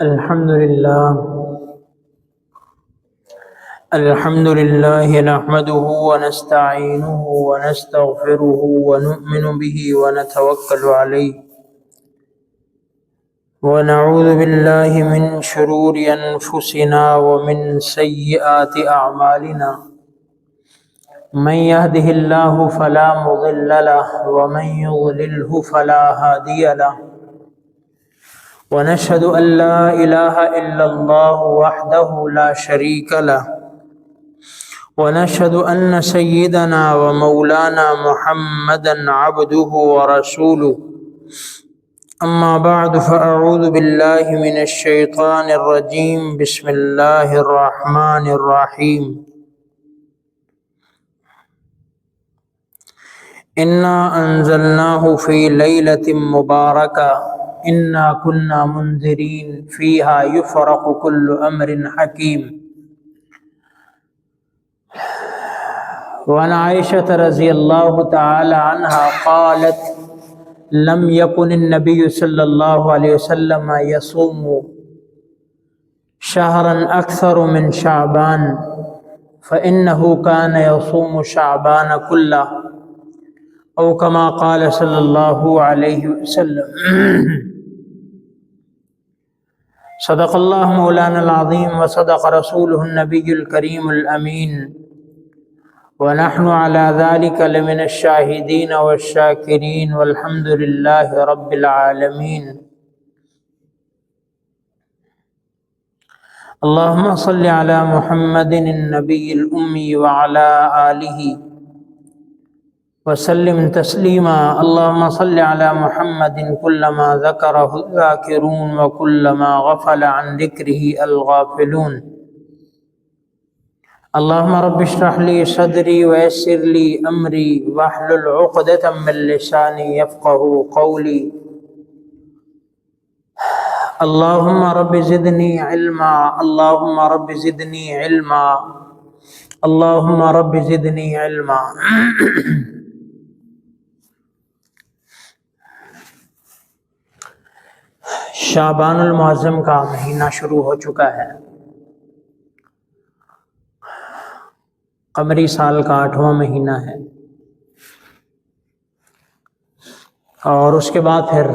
الحمد لله نحمده ونستعينه ونستغفره ونؤمن به ونتوكل عليه ونعوذ بالله من شرور أنفسنا ومن سيئات أعمالنا من يهده الله فلا مضل له ومن يضلله فلا هادي له ونشهد أن لا إله إلا الله وحده لا شريك له ونشهد أن سيدنا ومولانا محمدا عبده ورسوله أما بعد فأعوذ بالله من الشيطان الرجيم بسم الله الرحمن الرحيم إنا أنزلناه في ليلة مباركة إنا كنا منذرين فيها يفرق كل أمر حكيم وعن عائشة رضي الله تعالى عنها قالت لم يكن النبي صلى الله عليه وسلم يصوم شهرا أكثر من شعبان فإنه كان يصوم شعبان كله أو كما قال صلى الله عليه وسلم صدق الله مولانا العظيم وصدق رسوله النبي الكريم الأمين ونحن على ذلك لمن الشاهدين والشاكرين والحمد لله رب العالمين اللهم صل على محمد النبي الأمي وعلى آله وسلم تسليما اللهم صل على محمد كلما ذكره الذاكرون وكلما غفل عن ذكره الغافلون اللهم رب اشرح لي صدري ويسر لي أمري واحلل عقدة من لساني يفقه قولي اللهم رب زدني علما اللهم رب زدني علما اللهم رب زدني علما شعبان المعظم کا مہینہ شروع ہو چکا ہے۔ قمری سال کا 8واں مہینہ ہے اور اس کے بعد پھر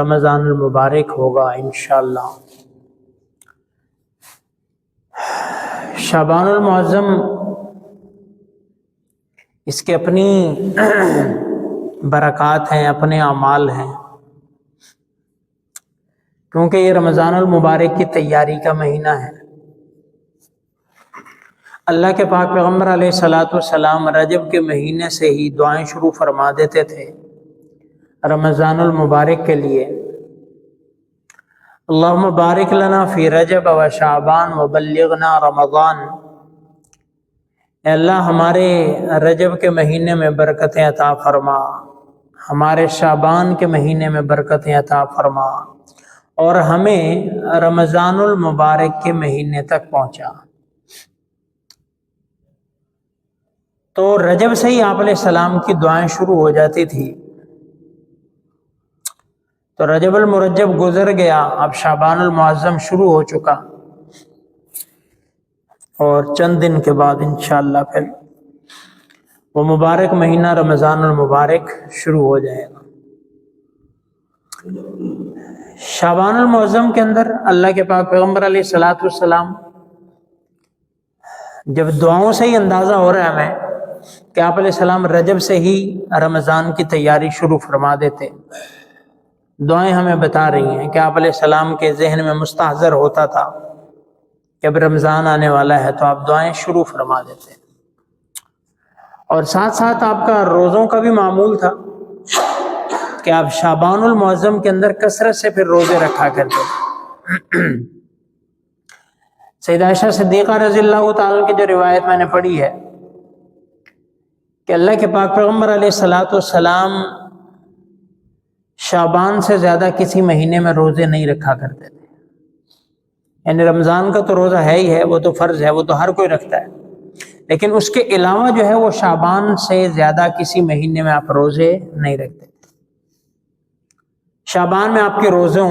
رمضان المبارک ہوگا انشاءاللہ۔ شعبان المعظم اس کے اپنی برکات ہیں، اپنے اعمال ہیں، کیونکہ یہ رمضان المبارک کی تیاری کا مہینہ ہے۔ اللہ کے پاک پیغمبر علیہ الصلاۃ والسلام رجب کے مہینے سے ہی دعائیں شروع فرما دیتے تھے رمضان المبارک کے لیے۔ اللہم بارک لنا فی رجب و شعبان و بلغنا رمضان، اے اللہ ہمارے رجب کے مہینے میں برکتیں عطا فرما، ہمارے شعبان کے مہینے میں برکتیں عطا فرما اور ہمیں رمضان المبارک کے مہینے تک پہنچا۔ تو رجب سے ہی آپ علیہ السلام کی دعائیں شروع ہو جاتی تھی۔ تو رجب المرجب گزر گیا، اب شعبان المعظم شروع ہو چکا اور چند دن کے بعد انشاءاللہ پھر وہ مبارک مہینہ رمضان المبارک شروع ہو جائے گا۔ شعبان المعظم کے اندر اللہ کے پاک پیغمبر علیہ الصلاۃ والسلام جب دعاؤں سے ہی اندازہ ہو رہا ہے ہمیں کہ آپ علیہ السلام رجب سے ہی رمضان کی تیاری شروع فرما دیتے۔ دعائیں ہمیں بتا رہی ہیں کہ آپ علیہ السلام کے ذہن میں مستحضر ہوتا تھا کہ اب رمضان آنے والا ہے تو آپ دعائیں شروع فرما دیتے، اور ساتھ ساتھ آپ کا روزوں کا بھی معمول تھا کہ آپ شعبان المعظم کے اندر کثرت سے پھر روزے رکھا کرتے۔ سیدہ عائشہ صدیقہ رضی اللہ تعالیٰ کی جو روایت میں نے پڑھی ہے کہ اللہ کے پاک پیغمبر علیہ الصلاۃ والسلام شعبان سے زیادہ کسی مہینے میں روزے نہیں رکھا کرتے تھے۔ یعنی رمضان کا تو روزہ ہے ہی ہے، وہ تو فرض ہے، وہ تو ہر کوئی رکھتا ہے، لیکن اس کے علاوہ جو ہے وہ شعبان سے زیادہ کسی مہینے میں آپ روزے نہیں رکھتے۔ شعبان میں آپ کے روزوں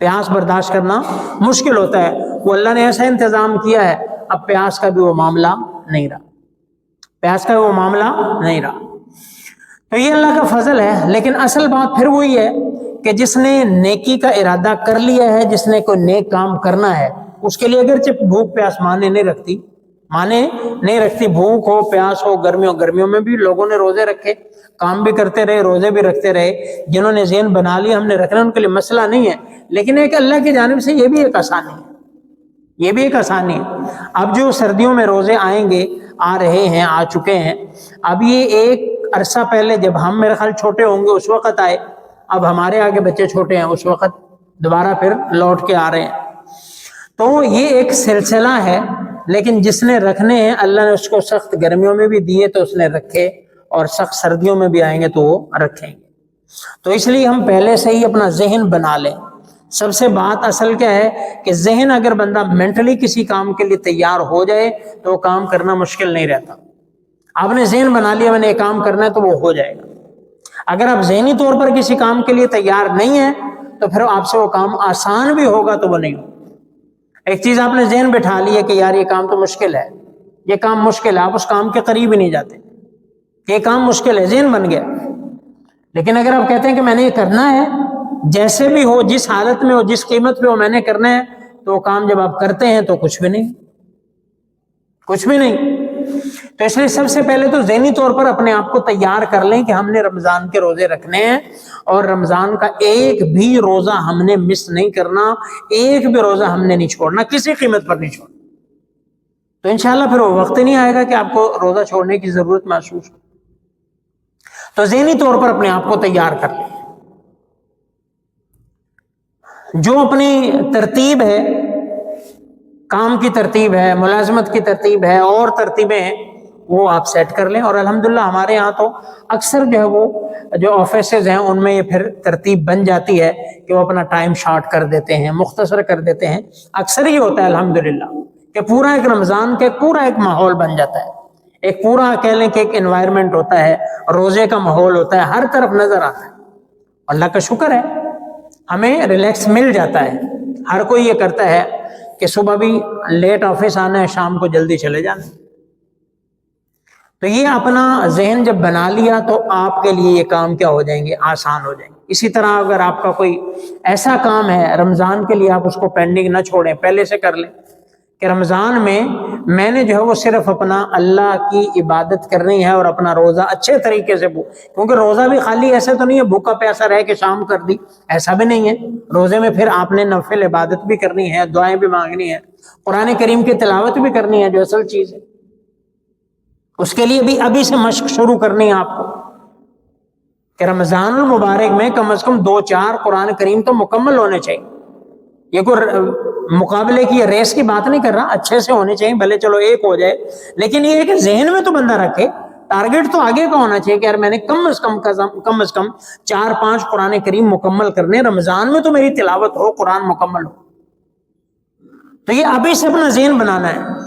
پیاس برداشت کرنا مشکل ہوتا ہے. وہ اللہ نے ایسا انتظام کیا ہے, اب پیاس کا بھی وہ معاملہ نہیں رہا, پیاس کا وہ معاملہ نہیں رہا. تو یہ اللہ کا فضل ہے. لیکن اصل بات پھر وہی ہے کہ جس نے نیکی کا ارادہ کر لیا ہے, جس نے کوئی نیک کام کرنا ہے, اس کے لیے اگرچہ بھوک پیاس مانے نہیں رکھتی, بھوک ہو پیاس ہو, گرمیوں میں بھی لوگوں نے روزے رکھے, کام بھی کرتے رہے, روزے بھی رکھتے رہے. جنہوں نے ذہن بنا لیا ہم نے رکھنا, ان کے لیے مسئلہ نہیں ہے. لیکن ایک اللہ کی جانب سے یہ بھی ایک آسانی ہے, اب جو سردیوں میں روزے آئیں گے, آ رہے ہیں, آ چکے ہیں. اب یہ ایک عرصہ پہلے جب ہم میرے خیال چھوٹے ہوں گے اس وقت آئے, اب ہمارے آگے بچے چھوٹے ہیں, اس وقت دوبارہ پھر لوٹ کے آ رہے ہیں. تو یہ ایک سلسلہ ہے. لیکن جس نے رکھنے ہیں اللہ نے اس کو سخت گرمیوں میں بھی دیے تو اس نے رکھے, اور سخت سردیوں میں بھی آئیں گے تو وہ رکھیں گے. تو اس لیے ہم پہلے سے ہی اپنا ذہن بنا لیں. سب سے بات اصل کیا ہے کہ ذہن اگر بندہ مینٹلی کسی کام کے لیے تیار ہو جائے تو وہ کام کرنا مشکل نہیں رہتا. آپ نے ذہن بنا لیا میں نے ایک کام کرنا ہے تو وہ ہو جائے گا. اگر آپ ذہنی طور پر کسی کام کے لیے تیار نہیں ہیں تو پھر آپ سے وہ کام آسان بھی ہوگا تو وہ نہیں ہوگا. ایک چیز آپ نے ذہن بٹھا لی ہے کہ یار یہ کام تو مشکل ہے, یہ کام مشکل ہے, آپ اس کام کے قریب ہی نہیں جاتے. یہ کام مشکل ہے, ذہن بن گیا. لیکن اگر آپ کہتے ہیں کہ میں نے یہ کرنا ہے, جیسے بھی ہو, جس حالت میں ہو, جس قیمت پہ ہو, میں نے کرنا ہے, تو وہ کام جب آپ کرتے ہیں تو کچھ بھی نہیں. تو اس لیے سب سے پہلے تو ذہنی طور پر اپنے آپ کو تیار کر لیں کہ ہم نے رمضان کے روزے رکھنے ہیں, اور رمضان کا ایک بھی روزہ ہم نے مس نہیں کرنا, ایک بھی روزہ ہم نے نہیں چھوڑنا, کسی قیمت پر نہیں چھوڑنا. تو انشاءاللہ پھر وہ وقت نہیں آئے گا کہ آپ کو روزہ چھوڑنے کی ضرورت محسوس ہو. تو ذہنی طور پر اپنے آپ کو تیار کر لیں. جو اپنی ترتیب ہے, کام کی ترتیب ہے, ملازمت کی ترتیب ہے, اور ترتیبیں ہیں, وہ آپ سیٹ کر لیں. اور الحمدللہ ہمارے ہاں تو اکثر جو ہے وہ جو آفیسز ہیں ان میں یہ پھر ترتیب بن جاتی ہے کہ وہ اپنا ٹائم شارٹ کر دیتے ہیں, مختصر کر دیتے ہیں. اکثر ہی ہوتا ہے الحمدللہ کہ پورا ایک رمضان کے پورا ایک ماحول بن جاتا ہے, ایک پورا کہہ لیں کہ ایک انوائرمنٹ ہوتا ہے, روزے کا ماحول ہوتا ہے, ہر طرف نظر آتا ہے. اللہ کا شکر ہے ہمیں ریلیکس مل جاتا ہے. ہر کوئی یہ کرتا ہے کہ صبح بھی لیٹ آفس آنا ہے, شام کو جلدی چلے جانا. تو یہ اپنا ذہن جب بنا لیا تو آپ کے لیے یہ کام کیا ہو جائیں گے, آسان ہو جائیں گے. اسی طرح اگر آپ کا کوئی ایسا کام ہے رمضان کے لیے, آپ اس کو پینڈنگ نہ چھوڑیں, پہلے سے کر لیں کہ رمضان میں نے جو ہے وہ صرف اپنا اللہ کی عبادت کرنی ہے اور اپنا روزہ اچھے طریقے سے, کیونکہ روزہ بھی خالی ایسے تو نہیں ہے بھوکا پیاسا رہ کے شام کر دی, ایسا بھی نہیں ہے. روزے میں پھر آپ نے نفل عبادت بھی کرنی ہے, دعائیں بھی مانگنی ہے, قرآن کریم کی تلاوت بھی کرنی ہے جو اصل چیز ہے. اس کے لیے بھی ابھی سے مشق شروع کرنی ہے آپ کو کہ رمضان المبارک میں کم از کم 2-4 قرآن کریم تو مکمل ہونے چاہیے. یہ کوئی مقابلے کی ریس کی بات نہیں کر رہا, اچھے سے ہونے چاہیے, بھلے چلو ایک ہو جائے, لیکن یہ ہے کہ ذہن میں تو بندہ رکھے, ٹارگیٹ تو آگے کا ہونا چاہیے کہ یار میں نے کم از کم 4-5 قرآن کریم مکمل کرنے, رمضان میں تو میری تلاوت ہو, قرآن مکمل ہو. تو یہ ابھی سے اپنا ذہن بنانا ہے,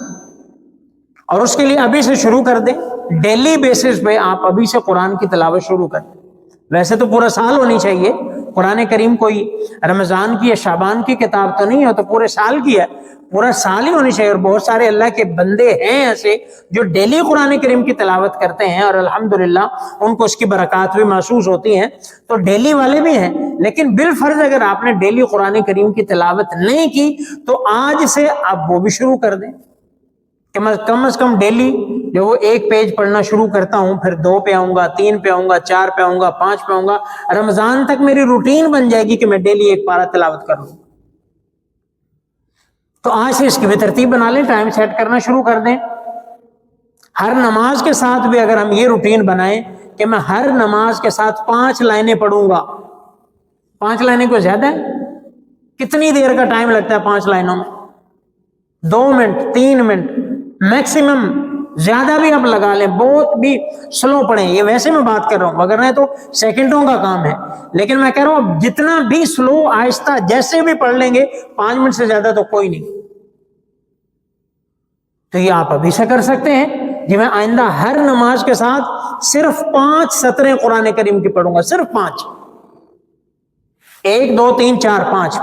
اور اس کے لیے ابھی سے شروع کر دیں. ڈیلی بیسس پہ آپ ابھی سے قرآن کی تلاوت شروع کر دیں. ویسے تو پورا سال ہونی چاہیے قرآن کریم, کوئی رمضان کی یا شعبان کی کتاب تو نہیں ہے, تو پورے سال کی ہے, پورا سال ہی ہونی چاہیے. اور بہت سارے اللہ کے بندے ہیں ایسے جو ڈیلی قرآن کریم کی تلاوت کرتے ہیں, اور الحمدللہ ان کو اس کی برکات بھی محسوس ہوتی ہیں. تو ڈیلی والے بھی ہیں, لیکن بالفرض اگر آپ نے ڈیلی قرآن کریم کی تلاوت نہیں کی تو آج سے آپ وہ بھی شروع کر دیں کہ میں کم از کم ڈیلی جو وہ 1 پیج پڑھنا شروع کرتا ہوں, پھر 2 پہ آؤں گا, 3 پہ آؤں گا, 4 پہ آؤں گا, 5 پہ آؤں گا. رمضان تک میری روٹین بن جائے گی کہ میں ڈیلی 1 پارہ تلاوت کروں. تو آج سے اس کی بھی ترتیب بنا لیں, ٹائم سیٹ کرنا شروع کر دیں. ہر نماز کے ساتھ بھی اگر ہم یہ روٹین بنائیں کہ میں ہر نماز کے ساتھ 5 لائنیں پڑھوں گا. 5 لائنیں کوئی زیادہ ہے؟ کتنی دیر کا ٹائم لگتا ہے 5 لائنوں میں؟ 2 منٹ 3 منٹ میکسیمم, زیادہ بھی آپ لگا لیں, بہت بھی سلو پڑھیں. یہ ویسے میں بات کر رہا ہوں, وگرنہ تو سیکنڈوں کا کام ہے, لیکن میں کہہ رہا ہوں جتنا بھی سلو آہستہ جیسے بھی پڑھ لیں گے 5 منٹ سے زیادہ تو کوئی نہیں. تو یہ آپ ابھی سے کر سکتے ہیں کہ میں آئندہ ہر نماز کے ساتھ صرف 5 سطریں قرآن کریم کی پڑھوں گا, صرف 5. 1 2 3 4 5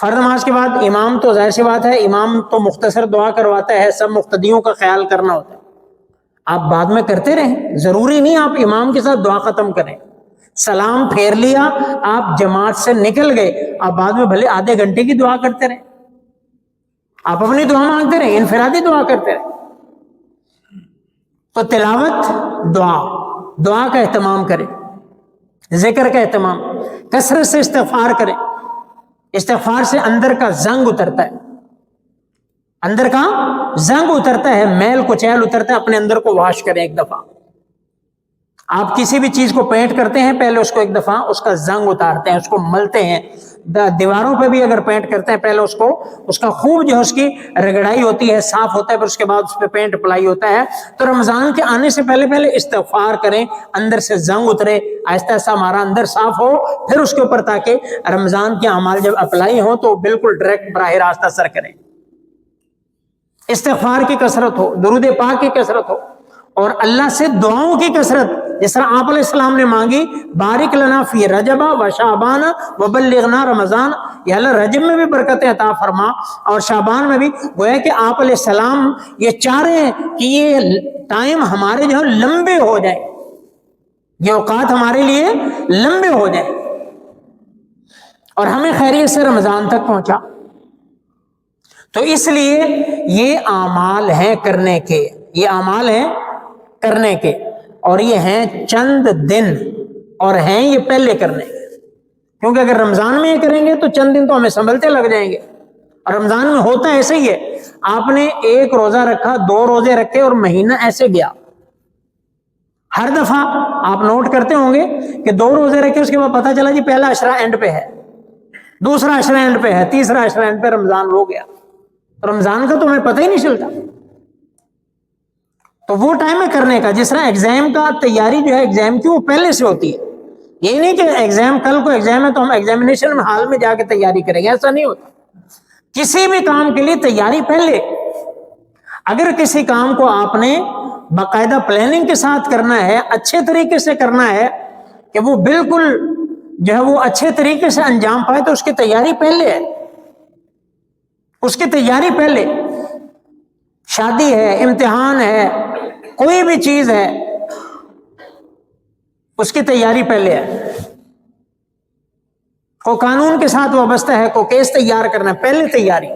فرض نماز کے بعد امام تو ظاہر سی بات ہے امام تو مختصر دعا کرواتا ہے، سب مقتدیوں کا خیال کرنا ہوتا ہے، آپ بعد میں کرتے رہیں، ضروری نہیں آپ امام کے ساتھ دعا ختم کریں، سلام پھیر لیا آپ جماعت سے نکل گئے، آپ بعد میں بھلے آدھے گھنٹے کی دعا کرتے رہیں، آپ اپنی دعا مانگتے رہیں، انفرادی دعا کرتے رہیں۔ تو تلاوت دعا کا اہتمام کریں، ذکر کا اہتمام، کثرت سے استغفار کریں، استغفار سے اندر کا زنگ اترتا ہے، اندر کا زنگ اترتا ہے، میل کچیل اترتا ہے، اپنے اندر کو واش کریں ایک دفعہ۔ آپ کسی بھی چیز کو پینٹ کرتے ہیں پہلے اس کو ایک دفعہ اس کا زنگ اتارتے ہیں، اس کو ملتے ہیں، دیواروں پہ بھی اگر پینٹ کرتے ہیں پہلے اس کا خوب جو ہے اس کی رگڑائی ہوتی ہے، صاف ہوتا ہے، پھر اس کے بعد اس پہ پینٹ اپلائی ہوتا ہے۔ تو رمضان کے آنے سے پہلے استغفار کریں، اندر سے زنگ اترے، آہستہ آہستہ ہمارا اندر صاف ہو، پھر اس کے اوپر تاکہ رمضان کے اعمال جب اپلائی ہوں تو بالکل ڈائریکٹ براہ راست اثر کریں۔ استغفار کی کثرت ہو، درود پاک کی کثرت ہو، اور اللہ سے دعاؤں کی کثرت، جس طرح آپ علیہ السلام نے مانگی بارک لنا فی رجب و شعبان وبلغنا رمضان، یا اللہ رجب میں بھی برکتیں عطا فرما اور شعبان میں بھی۔ گویا کہ آپ علیہ السلام یہ چاہ رہے ہیں کہ یہ ٹائم ہمارے جو لمبے ہو جائیں، یہ اوقات ہمارے لیے لمبے ہو جائیں اور ہمیں خیریت سے رمضان تک پہنچا۔ تو اس لیے یہ اعمال ہیں کرنے کے، یہ اعمال ہیں کرنے کے، اور یہ ہیں چند دن، اور ہیں یہ پہلے کرنے کے، کیونکہ اگر رمضان میں یہ کریں گے تو چند دن تو ہمیں سنبھلتے لگ جائیں گے، اور رمضان میں ہوتا ایسے ہی ہے، آپ نے ایک روزہ رکھا، 2 روزے رکھے اور مہینہ ایسے گیا۔ ہر دفعہ آپ نوٹ کرتے ہوں گے کہ 2 روزے رکھے، اس کے بعد پتہ چلا جی پہلا عشرہ اینڈ پہ ہے، دوسرا عشرہ اینڈ پہ ہے، تیسرا عشرہ اینڈ پہ رمضان ہو گیا، رمضان کا تو ہمیں پتہ ہی نہیں چلتا۔ تو وہ ٹائم ہے کرنے کا، جس طرح ایگزام کا تیاری جو ہے ایگزام کی وہ پہلے سے ہوتی ہے، یہ نہیں کہ ایگزام کل کو ایگزام ہے تو ہم ایگزامینیشن ہال میں جا کے تیاری کریں گے، ایسا نہیں ہوتا۔ کسی بھی کام کے لیے تیاری پہلے، اگر کسی کام کو آپ نے باقاعدہ پلاننگ کے ساتھ کرنا ہے، اچھے طریقے سے کرنا ہے کہ وہ بالکل جو ہے وہ اچھے طریقے سے انجام پائے، تو اس کی تیاری پہلے ہے، اس کی تیاری پہلے۔ شادی ہے، امتحان ہے، کوئی بھی چیز ہے، اس کی تیاری پہلے ہے۔ کو قانون کے ساتھ وابستہ ہے، کو کیس تیار کرنا ہے، پہلے تیاری۔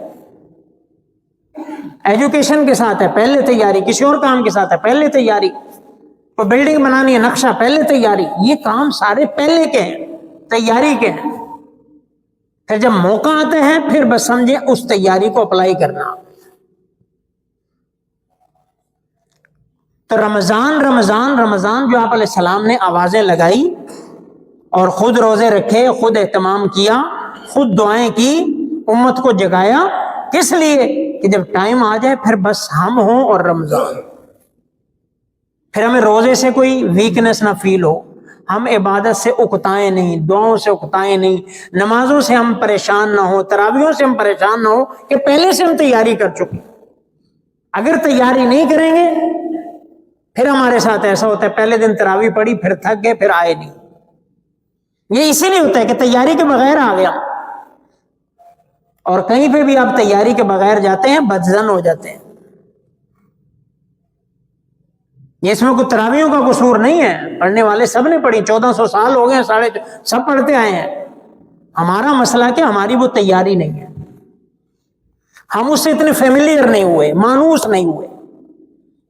ایجوکیشن کے ساتھ ہے، پہلے تیاری۔ کسی اور کام کے ساتھ ہے، پہلے تیاری۔ کو بلڈنگ بنانی ہے، نقشہ، پہلے تیاری۔ یہ کام سارے پہلے کے ہیں، تیاری کے ہیں۔ پھر جب موقع آتے ہیں پھر بس سمجھیں اس تیاری کو اپلائی کرنا۔ تو رمضان جو آپ علیہ السلام نے آوازیں لگائی اور خود روزے رکھے، خود اہتمام کیا، خود دعائیں کی، امت کو جگایا، کس لیے کہ جب ٹائم آ جائے پھر بس ہم ہوں اور رمضان، پھر ہمیں روزے سے کوئی ویکنس نہ فیل ہو، ہم عبادت سے اکتائیں نہیں، دعاؤں سے اکتائیں نہیں، نمازوں سے ہم پریشان نہ ہو، تراویحوں سے ہم پریشان نہ ہو کہ پہلے سے ہم تیاری کر چکے۔ اگر تیاری نہیں کریں گے پھر ہمارے ساتھ ایسا ہوتا ہے پہلے دن تراویح پڑھی، پھر تھک گئے، پھر آئے نہیں۔ یہ اسی لیے ہوتا ہے کہ تیاری کے بغیر آ گیا، اور کہیں پہ بھی آپ تیاری کے بغیر جاتے ہیں بدظن ہو جاتے ہیں۔ یہ اس میں کوئی تراویحوں کا قصور نہیں ہے، پڑھنے والے سب نے پڑھی، 1400 سال ہو گئے، سب پڑھتے آئے ہیں۔ ہمارا مسئلہ کہ ہماری وہ تیاری نہیں ہے، ہم اس سے اتنے فیملیئر نہیں ہوئے، مانوس نہیں ہوئے۔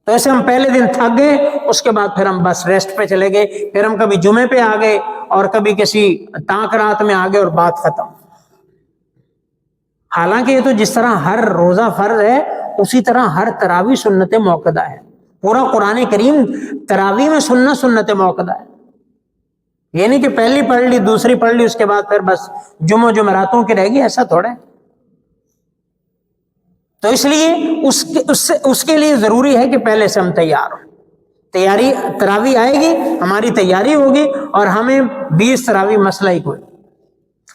تو ایسے ہم پہلے دن تھک گئے، اس کے بعد پھر ہم بس ریسٹ پہ چلے گئے، پھر ہم کبھی جمعے پہ آ گئے اور کبھی کسی تاک رات میں آ گئے اور بات ختم۔ حالانکہ یہ تو جس طرح ہر روزہ فرض ہے اسی طرح ہر تراویح سنت موقدہ ہے۔ پورا قرآن کریم تراویح میں سننا سنت موقدہ ہے، یہ نہیں کہ پہلی پڑھ لی، دوسری پڑھ لی، اس کے بعد پھر بس جمعراتوں کی رہ گی، ایسا تھوڑا ہے۔ تو اس لیے اس کے لیے ضروری ہے کہ پہلے سے ہم تیار ہوں۔ تیاری، تراویح آئے گی، ہماری تیاری ہوگی، اور ہمیں 20 تراویح مسئلہ ہی کوئی،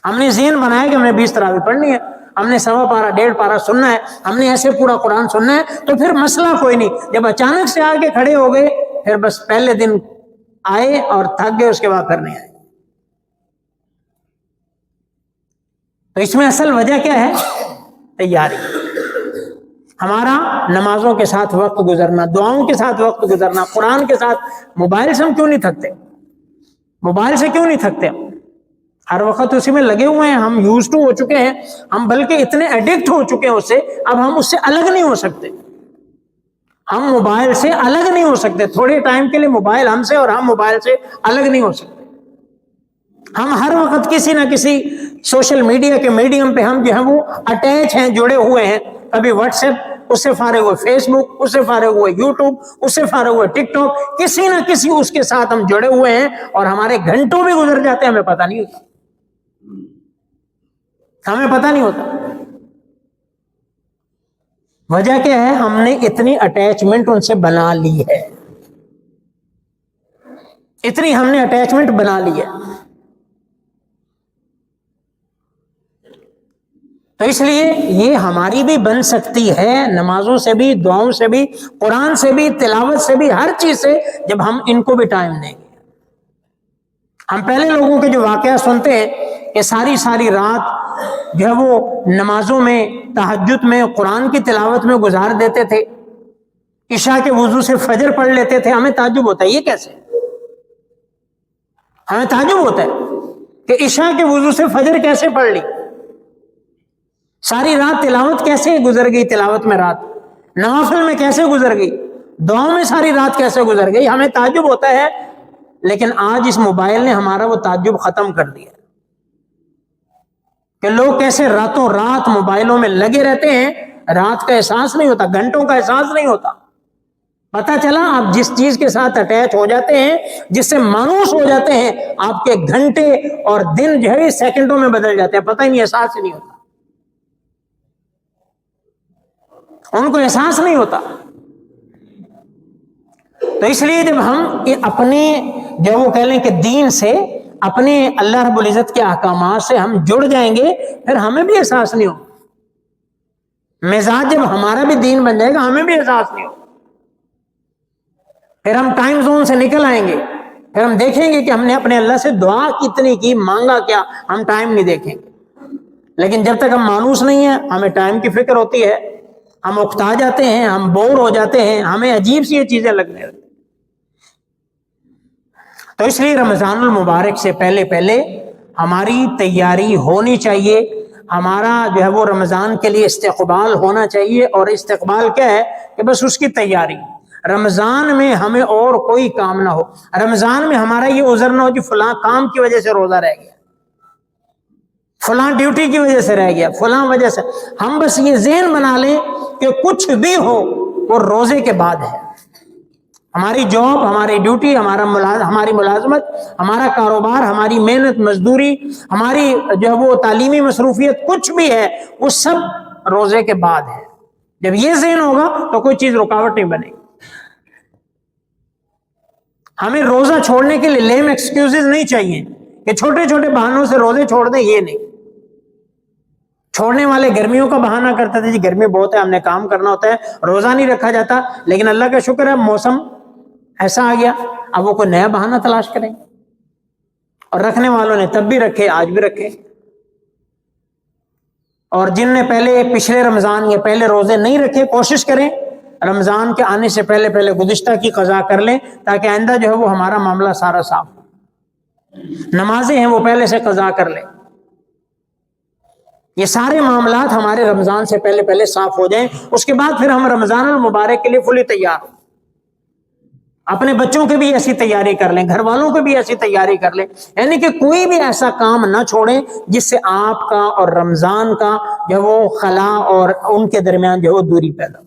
ہم نے ذہن بنایا کہ ہم نے 20 تراویح پڑھنی ہے، ہم نے 1.25 پارہ 1.5 پارہ سننا ہے، ہم نے ایسے پورا قرآن سننا ہے، تو پھر مسئلہ کوئی نہیں۔ جب اچانک سے آ کے کھڑے ہو گئے پھر بس پہلے دن آئے اور تھک گئے، اس کے بعد پھر نہیں آئے۔ تو اس میں اصل وجہ کیا ہے؟ تیاری. ہمارا نمازوں کے ساتھ وقت گزرنا، دعاؤں کے ساتھ وقت گزرنا، قرآن کے ساتھ. موبائل سے ہم کیوں نہیں تھکتے؟ موبائل سے کیوں نہیں تھکتے؟ ہر وقت اسی میں لگے ہوئے ہیں، ہم یوز ٹو ہو چکے ہیں، ہم بلکہ اتنے ایڈکٹ ہو چکے ہیں اس سے، اب ہم اس سے الگ نہیں ہو سکتے. ہم موبائل سے الگ نہیں ہو سکتے. تھوڑے ٹائم کے لیے موبائل ہم سے اور ہم موبائل سے الگ نہیں ہو سکتے. ہم ہر وقت کسی نہ کسی سوشل میڈیا کے میڈیم پہ ہم جو ہے وہ اٹیچ ہیں، جڑے ہوئے ہیں. کبھی واٹس ایپ، اس سے فارغ ہوئے فیس بک، اس سے فارغ ہوئے یوٹیوب، اس سے فارغ ہوئے ٹک ٹاک، کسی نہ کسی اس کے ساتھ ہم جڑے ہوئے ہیں اور ہمارے گھنٹوں بھی گزر جاتے ہیں، ہمیں پتہ نہیں ہوتا. ہمیں پتہ نہیں ہوتا. وجہ کیا ہے؟ ہم نے اتنی اٹیچمنٹ ان سے بنا لی ہے، اتنی ہم نے اٹیچمنٹ بنا لی ہے. تو اس لیے یہ ہماری بھی بن سکتی ہے، نمازوں سے بھی، دعاؤں سے بھی، قرآن سے بھی، تلاوت سے بھی، ہر چیز سے، جب ہم ان کو بھی ٹائم دیں گے. ہم پہلے لوگوں کے جو واقعہ سنتے ہیں کہ ساری ساری رات جو ہے وہ نمازوں میں، تہجد میں، قرآن کی تلاوت میں گزار دیتے تھے، عشاء کے وضو سے فجر پڑھ لیتے تھے. ہمیں تعجب ہوتا ہے یہ کیسے؟ ہمیں تعجب ہوتا ہے کہ عشاء کے وضو سے فجر کیسے پڑھ لی، ساری رات تلاوت کیسے گزر گئی، تلاوت میں رات، نوافل میں کیسے گزر گئی، دعاؤں میں ساری رات کیسے گزر گئی. ہمیں تعجب ہوتا ہے. لیکن آج اس موبائل نے ہمارا وہ تعجب ختم کر دیا کہ لوگ کیسے راتوں رات موبائلوں میں لگے رہتے ہیں. رات کا احساس نہیں ہوتا، گھنٹوں کا احساس نہیں ہوتا. پتہ چلا آپ جس چیز کے ساتھ اٹیچ ہو جاتے ہیں، جس سے مانوس ہو جاتے ہیں، آپ کے گھنٹے اور دن جو ہے سیکنڈوں میں بدل جاتے ہیں، پتہ ہی نہیں، احساس ہی نہیں ہوتا. ان کو احساس نہیں ہوتا. تو اس لیے جب ہم اپنے جو وہ کہہ لیں کہ دین سے، اپنے اللہ رب العزت کے احکامات سے ہم جڑ جائیں گے، پھر ہمیں بھی احساس نہیں ہوگا. مزاج جب ہمارا بھی دین بن جائے گا، ہمیں بھی احساس نہیں ہوگا. پھر ہم ٹائم زون سے نکل آئیں گے، پھر ہم دیکھیں گے کہ ہم نے اپنے اللہ سے دعا کتنی کی، مانگا کیا، ہم ٹائم نہیں دیکھیں گے. لیکن جب تک ہم مانوس نہیں ہیں، ہمیں ٹائم کی فکر ہوتی ہے، ہم اکتا جاتے ہیں، ہم بور ہو جاتے ہیں، ہمیں عجیب سی یہ چیزیں لگنے لگتی. تو اس لیے رمضان المبارک سے پہلے پہلے ہماری تیاری ہونی چاہیے. ہمارا جو ہے وہ رمضان کے لیے استقبال ہونا چاہیے. اور استقبال کیا ہے؟ کہ بس اس کی تیاری. رمضان میں ہمیں اور کوئی کام نہ ہو. رمضان میں ہمارا یہ عذر نہ ہو کہ فلاں کام کی وجہ سے روزہ رہ گیا، فلاں ڈیوٹی کی وجہ سے رہ گیا، فلاں وجہ سے. ہم بس یہ ذہن بنا لیں کہ کچھ بھی ہو وہ روزے کے بعد ہے. ہماری جاب، ہماری ڈیوٹی، ہماری ملازمت، ہمارا کاروبار، ہماری محنت مزدوری، ہماری جو ہے وہ تعلیمی مصروفیت، کچھ بھی ہے وہ سب روزے کے بعد ہے. جب یہ ذہن ہوگا تو کوئی چیز رکاوٹ نہیں بنے گی. ہمیں روزہ چھوڑنے کے لیے لیم ایکسکیوزز نہیں چاہیے کہ چھوٹے چھوٹے بہانوں سے روزے چھوڑ دیں. یہ نہیں. چھوڑنے والے گرمیوں کا بہانہ کرتے تھے، جی گرمی بہت ہے، ہم نے کام کرنا ہوتا ہے، روزہ نہیں رکھا جاتا. لیکن اللہ کا شکر ہے موسم ایسا آ گیا، اب وہ کوئی نیا بہانہ تلاش کریں. اور رکھنے والوں نے تب بھی رکھے، آج بھی رکھے. اور جن نے پہلے پچھلے رمضان یا پہلے روزے نہیں رکھے، کوشش کریں رمضان کے آنے سے پہلے پہلے گزشتہ کی قضا کر لیں، تاکہ آئندہ جو ہے وہ ہمارا معاملہ سارا صاف ہو. نمازیں ہیں وہ پہلے سے قضا کر لیں. یہ سارے معاملات ہمارے رمضان سے پہلے پہلے صاف ہو جائیں. اس کے بعد پھر ہم رمضان المبارک کے لیے فلی تیار ہوں. اپنے بچوں کی بھی ایسی تیاری کر لیں، گھر والوں کی بھی ایسی تیاری کر لیں. یعنی کہ کوئی بھی ایسا کام نہ چھوڑیں جس سے آپ کا اور رمضان کا جو وہ خلا اور ان کے درمیان جو وہ دوری پیدا ہو.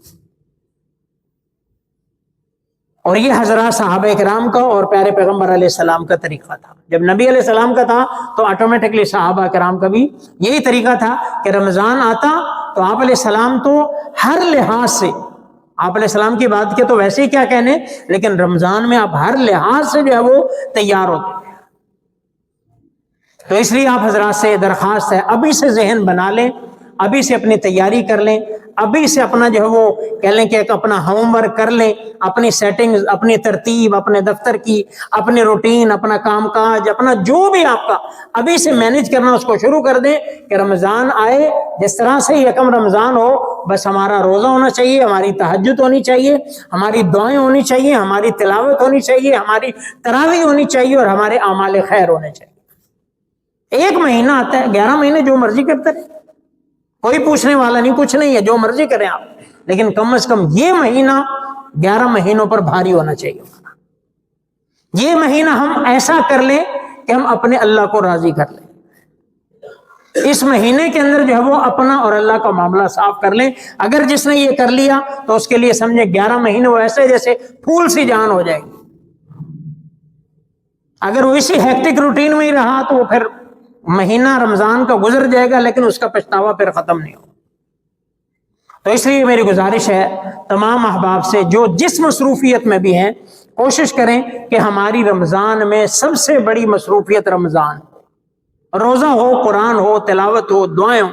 اور یہ حضرات صحابہ کرام کا اور پیارے پیغمبر علیہ السلام کا طریقہ تھا. جب نبی علیہ السلام کا تھا تو آٹومیٹکلی صحابہ کرام کا بھی یہی طریقہ تھا کہ رمضان آتا تو آپ علیہ السلام تو ہر لحاظ سے، آپ علیہ السلام کی بات کے تو ویسے ہی کیا کہنے، لیکن رمضان میں آپ ہر لحاظ سے جو ہے وہ تیار ہوتے ہیں. تو اس لیے آپ حضرات سے درخواست ہے ابھی سے ذہن بنا لیں، ابھی سے اپنی تیاری کر لیں، ابھی سے اپنا جو ہے وہ کہہ لیں کہ ایک اپنا ہوم ورک کر لیں، اپنی سیٹنگز، اپنی ترتیب، اپنے دفتر کی اپنی روٹین، اپنا کام کاج، اپنا جو بھی آپ کا ابھی سے مینج کرنا اس کو شروع کر دیں کہ رمضان آئے جس طرح سے یکم رمضان ہو بس ہمارا روزہ ہونا چاہیے، ہماری تہجد ہونی چاہیے، ہماری دعائیں ہونی چاہیے، ہماری تلاوت ہونی چاہیے، ہماری تراویح ہونی چاہیے اور ہمارے اعمال خیر ہونے چاہیے۔ ایک مہینہ آتا ہے، 11 مہینے جو مرضی کرتے رہے، کوئی پوچھنے والا نہیں، کچھ نہیں ہے، جو مرضی کریں آپ، لیکن کم از کم یہ مہینہ 11 مہینوں پر بھاری ہونا چاہیے۔ یہ مہینہ ہم ایسا کر لیں کہ ہم اپنے اللہ کو راضی کر لیں، اس مہینے کے اندر جو ہے وہ اپنا اور اللہ کا معاملہ صاف کر لیں۔ اگر جس نے یہ کر لیا تو اس کے لیے سمجھے 11 مہینے وہ ایسے جیسے پھول سی جان ہو جائے گی۔ اگر وہ اسی ہیکٹک روٹین میں ہی رہا تو وہ پھر مہینہ رمضان کا گزر جائے گا لیکن اس کا پچھتاوا پھر ختم نہیں ہوگا۔ تو اس لیے میری گزارش ہے تمام احباب سے جو جس مصروفیت میں بھی ہیں کوشش کریں کہ ہماری رمضان میں سب سے بڑی مصروفیت رمضان، روزہ ہو، قرآن ہو، تلاوت ہو، دعائیں ہو۔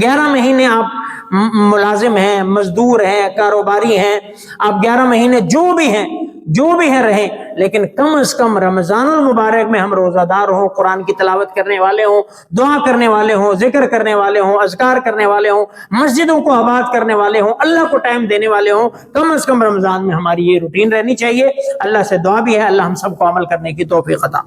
11 مہینے آپ ملازم ہیں، مزدور ہیں، کاروباری ہیں، آپ 11 مہینے جو بھی ہیں رہیں، لیکن کم از کم رمضان المبارک میں ہم روزہ دار ہوں، قرآن کی تلاوت کرنے والے ہوں، دعا کرنے والے ہوں، ذکر کرنے والے ہوں، اذکار کرنے والے ہوں، مسجدوں کو آباد کرنے والے ہوں، اللہ کو ٹائم دینے والے ہوں۔ کم از کم رمضان میں ہماری یہ روٹین رہنی چاہیے۔ اللہ سے دعا بھی ہے اللہ ہم سب کو عمل کرنے کی توفیق عطا۔